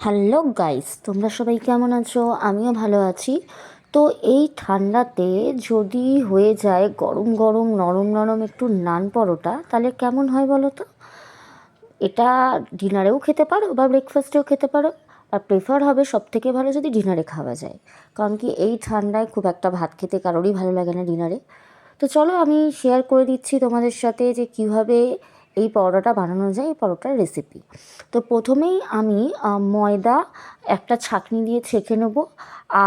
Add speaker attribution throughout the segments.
Speaker 1: Hello guys, তোমরা সবাই কেমন আছো? আমিও ভালো আছি। তো এই ঠান্ডাতে যদি হয়ে যায় গরম গরম নরম নরম একটু নান পরোটা, তাহলে কেমন হয় বলো তো? এটা ডিনারেও খেতে পারো বা ব্রেকফাস্টেও খেতে পারো। আর প্রেফার হবে সব থেকে ভালো যদি ডিনারে খাওয়া যায়, কারণ কি এই ঠান্ডায় খুব একটা ভাত খেতে কারোরই ভালো লাগে না ডিনারে। তো চলো আমি শেয়ার করে দিচ্ছি তোমাদের সাথে যে কিভাবে এই পরোটাটা বানানো যায়, এই পরোটার রেসিপি। তো প্রথমেই আমি ময়দা একটা ছাঁকনি দিয়ে ছেঁকে নেব,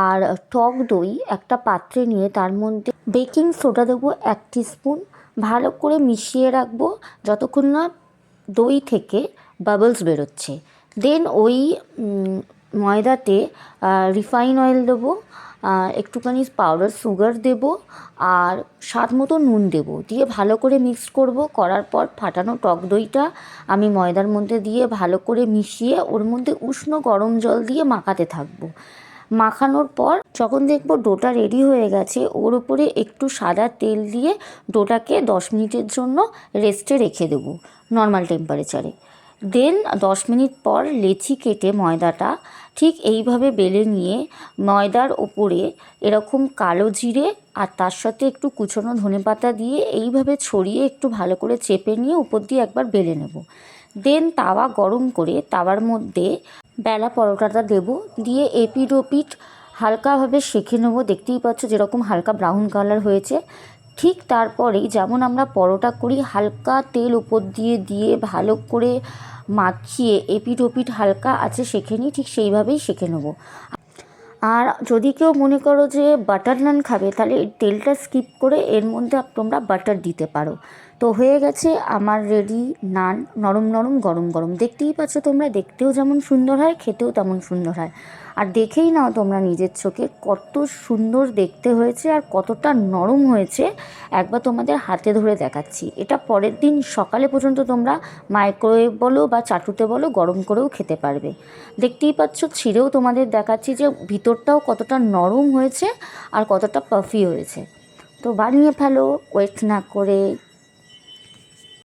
Speaker 1: আর টক দই একটা পাত্রে নিয়ে তার মধ্যে বেকিং সোডা দেবো 1 টিস্পুন। ভালো করে মিশিয়ে রাখবো যতক্ষণ না দই থেকে বাবলস বেরোচ্ছে। দেন ওই ময়দাতে রিফাইন অয়েল দেবো, একটুখানি পাউডার সুগার দেবো, আর স্বাদ মতো নুন দেবো, দিয়ে ভালো করে মিক্স করব। করার পর ফাটানো টক দইটা আমি ময়দার মধ্যে দিয়ে ভালো করে মিশিয়ে ওর মধ্যে উষ্ণ গরম জল দিয়ে মাখাতে থাকবো। মাখানোর পর যখন দেখবো ডোটা রেডি হয়ে গেছে, ওর উপরে একটু সাদা তেল দিয়ে ডোটাকে 10 মিনিটের জন্য রেস্টে রেখে দেবো নর্মাল টেম্পারেচারে। দেন 10 মিনিট পর লেচি কেটে ময়দাটা ঠিক এইভাবে বেলে নিয়ে ময়দার ওপরে এরকম কালো জিরে আর তার সাথে একটু কুচনো ধনেপাতা দিয়ে এইভাবে ছড়িয়ে একটু ভালো করে চেপে নিয়ে উপর দিয়ে একবার বেলে নেব। দেন তাওয়া গরম করে তাওয়ার মধ্যে বেলা পরোটাটা দেব, দিয়ে এপিঠ ওপিঠ হালকাভাবে সেঁকে নেবো। দেখতেই পাচ্ছ যেরকম হালকা ব্রাউন কালার হয়েছে। ঠিক তারপরেই যেমন আমরা পরোটা করি, হালকা তেল উপর দিয়ে দিয়ে ভালো করে মাখিয়ে এপিঠ ওপিঠ হালকা আছে সেঁকে নিই, ঠিক সেইভাবেই সেঁকে নেবো। আর যদি কেউ মনে করো যে বাটার নান খাবে, তাহলে এই তেলটা স্কিপ করে এর মধ্যে তোমরা বাটার দিতে পারো। তো হয়ে গেছে আমার রেডি নান, নরম নরম গরম গরম। দেখতেই পাচ্ছ তোমরা, দেখতেও যেমন সুন্দর হয় খেতেও তেমন সুন্দর হয়। আর দেখেই নাও তোমরা নিজের চোখে কত সুন্দর দেখতে হয়েছে আর কতটা নরম হয়েছে, একবার তোমাদের হাতে ধরে দেখাচ্ছি। এটা পরের দিন সকালে পর্যন্ত তোমরা মাইক্রোওয়েভ বলো বা চাটুতে বলো গরম করেও খেতে পারবে। দেখতেই পাচ্ছ, ছিঁড়েও তোমাদের দেখাচ্ছি যে ভিতরটাও কতটা নরম হয়েছে আর কতটা পাফি হয়েছে। তো বানিয়ে ফেলো ওয়েট না করে।